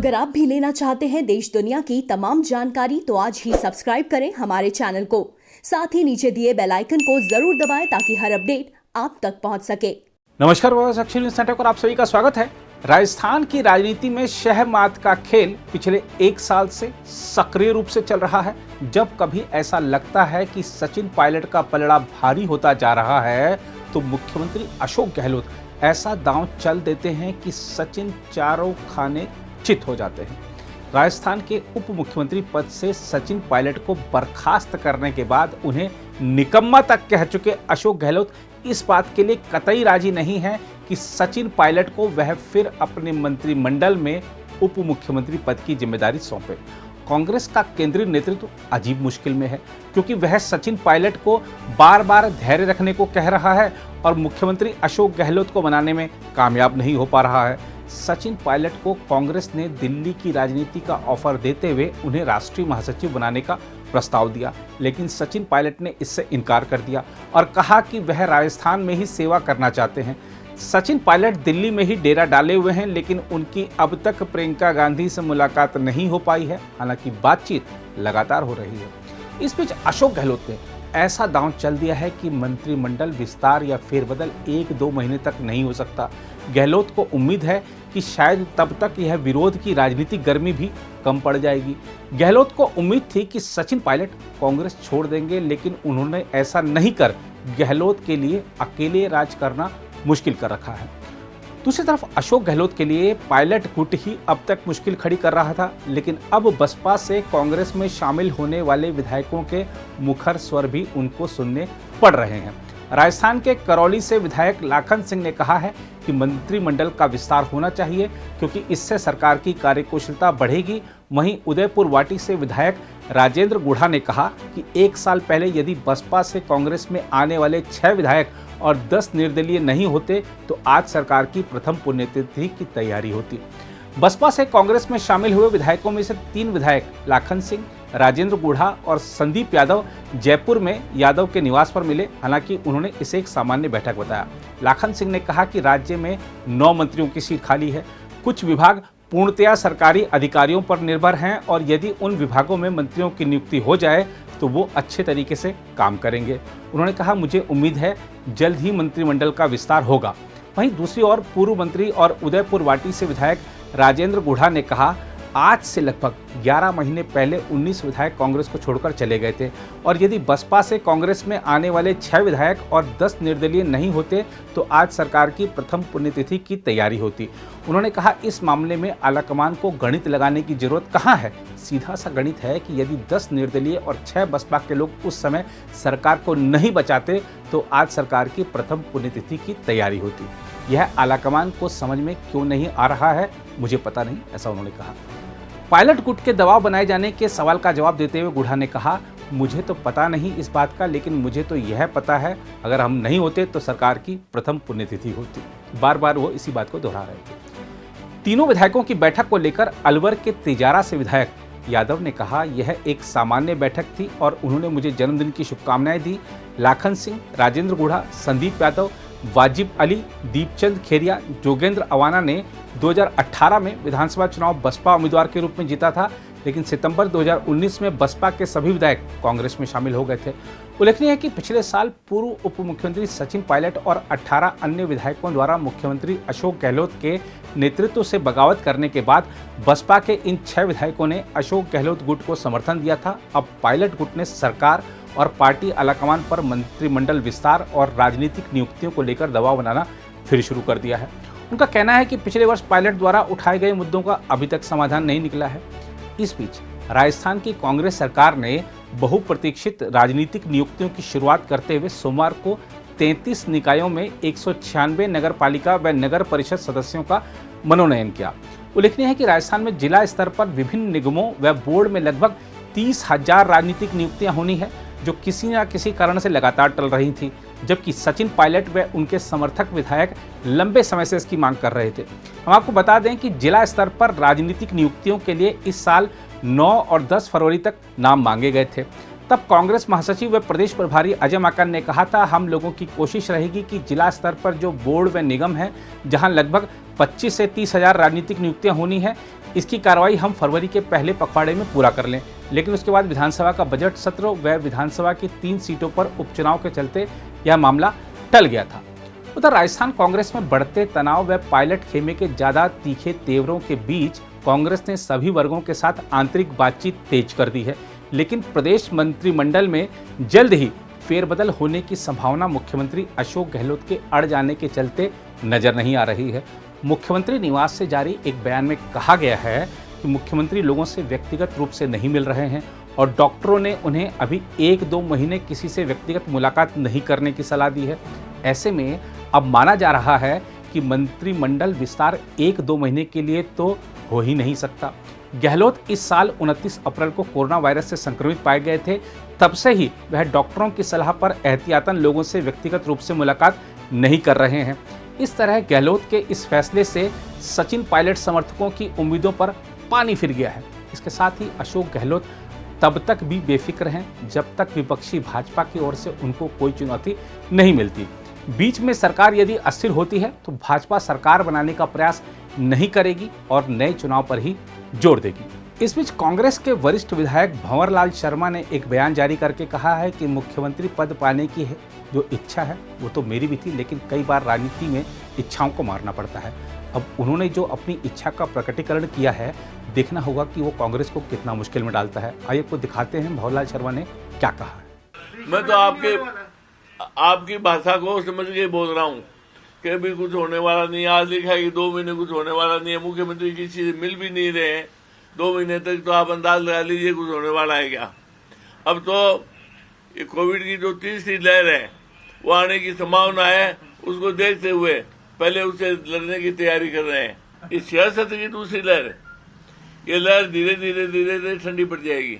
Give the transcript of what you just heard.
अगर आप भी लेना चाहते हैं देश दुनिया की तमाम जानकारी तो आज ही सब्सक्राइब करें हमारे चैनल को। साथ ही नीचे दिए बेल आइकन को जरूर दबाएं ताकि हर अपडेट आप तक पहुंच सके। नमस्कार, अक्षर न्यूज नेटवर्क पर आप सभी का स्वागत है। राजस्थान की राजनीति में शह-मात का खेल पिछले एक साल से सक्रिय रूप से चल रहा है। जब कभी ऐसा लगता है कि सचिन पायलट का पलड़ा भारी होता जा रहा है तो मुख्यमंत्री अशोक गहलोत ऐसा दांव चल देते हैं कि सचिन चारों खाने चित हो जाते हैं। राजस्थान के उप मुख्यमंत्री पद से सचिन पायलट को बर्खास्त करने के बाद उन्हें निकम्मा तक कह चुके अशोक गहलोत इस बात के लिए कतई राजी नहीं है कि सचिन पायलट को वह फिर अपने मंत्रिमंडल में उप मुख्यमंत्री पद की जिम्मेदारी सौंपे। कांग्रेस का केंद्रीय नेतृत्व अजीब मुश्किल में है क्योंकि वह सचिन पायलट को बार बार धैर्य रखने को कह रहा है और मुख्यमंत्री अशोक गहलोत को मनाने में कामयाब नहीं हो पा रहा है। सचिन पायलट को कांग्रेस ने दिल्ली की राजनीति का ऑफर देते हुए उन्हें राष्ट्रीय महासचिव बनाने का प्रस्ताव दिया, लेकिन सचिन पायलट ने इससे इनकार कर दिया और कहा कि वह राजस्थान में ही सेवा करना चाहते हैं। सचिन पायलट दिल्ली में ही डेरा डाले हुए हैं, लेकिन उनकी अब तक प्रियंका गांधी से मुलाकात नहीं हो पाई है। हालांकि बातचीत लगातार हो रही है। इस बीच अशोक गहलोत ने ऐसा दांव चल दिया है कि मंत्रिमंडल विस्तार या फेरबदल 1-2 महीने तक नहीं हो सकता। गहलोत को उम्मीद है कि शायद तब तक यह विरोध की राजनीतिक गर्मी भी कम पड़ जाएगी। गहलोत को उम्मीद थी कि सचिन पायलट कांग्रेस छोड़ देंगे, लेकिन उन्होंने ऐसा नहीं कर गहलोत के लिए अकेले राज करना मुश्किल कर रखा है। दूसरी तरफ अशोक गहलोत के लिए पायलट गुट ही अब तक मुश्किल खड़ी कर रहा था, लेकिन अब बसपा से कांग्रेस में शामिल होने वाले विधायकों के मुखर स्वर भी उनको सुनने पड़ रहे हैं। राजस्थान के करौली से विधायक लाखन सिंह ने कहा है कि मंत्रिमंडल का विस्तार होना चाहिए क्योंकि इससे सरकार की कार्यकुशलता बढ़ेगी। वहीं उदयपुर वाटी से विधायक राजेंद्र गुढ़ा ने कहा कि 1 साल पहले यदि बसपा से कांग्रेस में आने वाले 6 विधायक और 10 निर्दलीय नहीं होते तो आज सरकार की प्रथम पुण्यतिथि की तैयारी होती। बसपा से कांग्रेस में शामिल हुए विधायकों में से 3 विधायक लाखन सिंह, राजेंद्र गुढ़ा और संदीप यादव जयपुर में यादव के निवास पर मिले। हालांकि उन्होंने इसे एक सामान्य बैठक बताया। लाखन सिंह ने कहा कि राज्य में 9 मंत्रियों की सीट खाली है। कुछ विभाग पूर्णतया सरकारी अधिकारियों पर निर्भर हैं और यदि उन विभागों में मंत्रियों की नियुक्ति हो जाए तो वो अच्छे तरीके से काम करेंगे। उन्होंने कहा, मुझे उम्मीद है जल्द ही मंत्रिमंडल का विस्तार होगा। वहीं दूसरी ओर पूर्व मंत्री और उदयपुर वाटी से विधायक राजेंद्र गुढ़ा ने कहा, आज से लगभग 11 महीने पहले 19 विधायक कांग्रेस को छोड़कर चले गए थे और यदि बसपा से कांग्रेस में आने वाले 6 विधायक और 10 निर्दलीय नहीं होते तो आज सरकार की प्रथम पुण्यतिथि की तैयारी होती। उन्होंने कहा, इस मामले में आलाकमान को गणित लगाने की जरूरत कहाँ है। सीधा सा गणित है कि यदि 10 निर्दलीय और 6 बसपा के लोग उस समय सरकार को नहीं बचाते तो आज सरकार की प्रथम पुण्यतिथि की तैयारी होती। यह आलाकमान को समझ में क्यों नहीं आ रहा है मुझे पता नहीं, ऐसा उन्होंने कहा। पायलट गुट के दबाव बनाए जाने के सवाल का जवाब देते हुए गुढ़ा ने कहा, मुझे तो पता नहीं इस बात का, लेकिन मुझे तो यह पता है अगर हम नहीं होते तो सरकार की प्रथम पुण्यतिथि होती। बार बार वो इसी बात को दोहरा रहे थे। तीनों विधायकों की बैठक को लेकर अलवर के तिजारा से विधायक यादव ने कहा, यह एक सामान्य बैठक थी और उन्होंने मुझे जन्मदिन की शुभकामनाएं दी। लाखन सिंह, राजेंद्र गुढ़ा, संदीप यादव, वाजिब अली, दीपचंद खेरिया, जोगेंद्र अवाना ने 2018 में विधानसभा चुनाव बसपा उम्मीदवार के रूप में जीता था, लेकिन सितंबर 2019 में बसपा के सभी विधायक कांग्रेस में शामिल हो गए थे। उल्लेखनीय है कि पिछले साल पूर्व उप मुख्यमंत्री सचिन पायलट और 18 अन्य विधायकों द्वारा मुख्यमंत्री अशोक गहलोत के नेतृत्व से बगावत करने के बाद बसपा के इन 6 विधायकों ने अशोक गहलोत गुट को समर्थन दिया था। अब पायलट गुट ने सरकार और पार्टी आलाकमान पर मंत्रिमंडल विस्तार और राजनीतिक नियुक्तियों को लेकर दबाव बनाना फिर शुरू कर दिया है। उनका कहना है कि पिछले वर्ष पायलट द्वारा उठाए गए मुद्दों का अभी तक समाधान नहीं निकला है। इस बीच राजस्थान की कांग्रेस सरकार ने बहुप्रतीक्षित राजनीतिक नियुक्तियों की शुरुआत करते हुए सोमवार को 33 निकायों में 196 नगर पालिका व नगर परिषद सदस्यों का मनोनयन किया। उल्लेखनीय है कि राजस्थान में जिला स्तर पर विभिन्न निगमों व बोर्ड में लगभग 30,000 राजनीतिक नियुक्तियां होनी है, जो किसी न किसी कारण से लगातार टल रही थी, जबकि सचिन पायलट व उनके समर्थक विधायक लंबे समय से इसकी मांग कर रहे थे। हम आपको बता दें कि जिला स्तर पर राजनीतिक नियुक्तियों के लिए इस साल 9 और 10 फरवरी तक नाम मांगे गए थे। तब कांग्रेस महासचिव व प्रदेश प्रभारी अजय माकन ने कहा था, हम लोगों की कोशिश रहेगी कि जिला स्तर पर जो बोर्ड व निगम है, जहां लगभग 25 से 30 हज़ार राजनीतिक नियुक्तियां होनी है, इसकी कार्रवाई हम फरवरी के पहले पखवाड़े में पूरा कर लें, लेकिन उसके बाद विधानसभा का बजट सत्र व विधानसभा की 3 सीटों पर उपचुनाव के चलते यह मामला टल गया था। उधर राजस्थान कांग्रेस में बढ़ते तनाव व पायलट खेमे के ज्यादा तीखे तेवरों के बीच कांग्रेस ने सभी वर्गों के साथ आंतरिक बातचीत तेज कर दी है, लेकिन प्रदेश मंत्रिमंडल में जल्द ही फेरबदल होने की संभावना मुख्यमंत्री अशोक गहलोत के अड़ जाने के चलते नजर नहीं आ रही है। मुख्यमंत्री निवास से जारी एक बयान में कहा गया है कि मुख्यमंत्री लोगों से व्यक्तिगत रूप से नहीं मिल रहे हैं और डॉक्टरों ने उन्हें अभी 1-2 महीने किसी से व्यक्तिगत मुलाकात नहीं करने की सलाह दी है। ऐसे में अब माना जा रहा है कि मंत्रिमंडल विस्तार 1-2 महीने के लिए तो हो ही नहीं सकता। गहलोत इस साल 29 अप्रैल को कोरोना वायरस से संक्रमित पाए गए थे, तब से ही वह डॉक्टरों की सलाह पर एहतियातन लोगों से व्यक्तिगत रूप से मुलाकात नहीं कर रहे हैं। इस तरह गहलोत के इस फैसले से सचिन पायलट समर्थकों की उम्मीदों पर पानी फिर गया है। इसके साथ ही अशोक गहलोत तब तक भी बेफिक्र हैं जब तक विपक्षी भाजपा की ओर से उनको कोई चुनौती नहीं मिलती। बीच में सरकार यदि अस्थिर होती है तो भाजपा सरकार बनाने का प्रयास नहीं करेगी और नए चुनाव पर ही जोर देगी। इस बीच कांग्रेस के वरिष्ठ विधायक भंवरलाल शर्मा ने एक बयान जारी करके कहा है कि मुख्यमंत्री पद पाने की जो इच्छा है वो तो मेरी भी थी, लेकिन कई बार राजनीति में इच्छाओं को मारना पड़ता है। अब उन्होंने जो अपनी इच्छा का प्रकटीकरण किया है, देखना होगा कि वो कांग्रेस को कितना मुश्किल में डालता है। आइए आपको दिखाते हैं भंवरलाल शर्मा ने क्या कहा है। मैं तो आपकी भाषा को समझ के बोल रहा हूँ कि अभी कुछ होने वाला नहीं है। आज लिखा है कि 2 महीने कुछ होने वाला नहीं है। मुख्यमंत्री किसी से मिल भी नहीं रहे हैं 2 महीने तक, तो आप अंदाज लगा लीजिए कुछ होने वाला है क्या। अब तो ये कोविड की जो तीसरी लहर है वो आने की संभावना है, उसको देखते हुए पहले उससे लड़ने की तैयारी कर रहे हैं। इस सियासत की दूसरी लहर, ये लहर धीरे धीरे ठंडी पड़ जाएगी।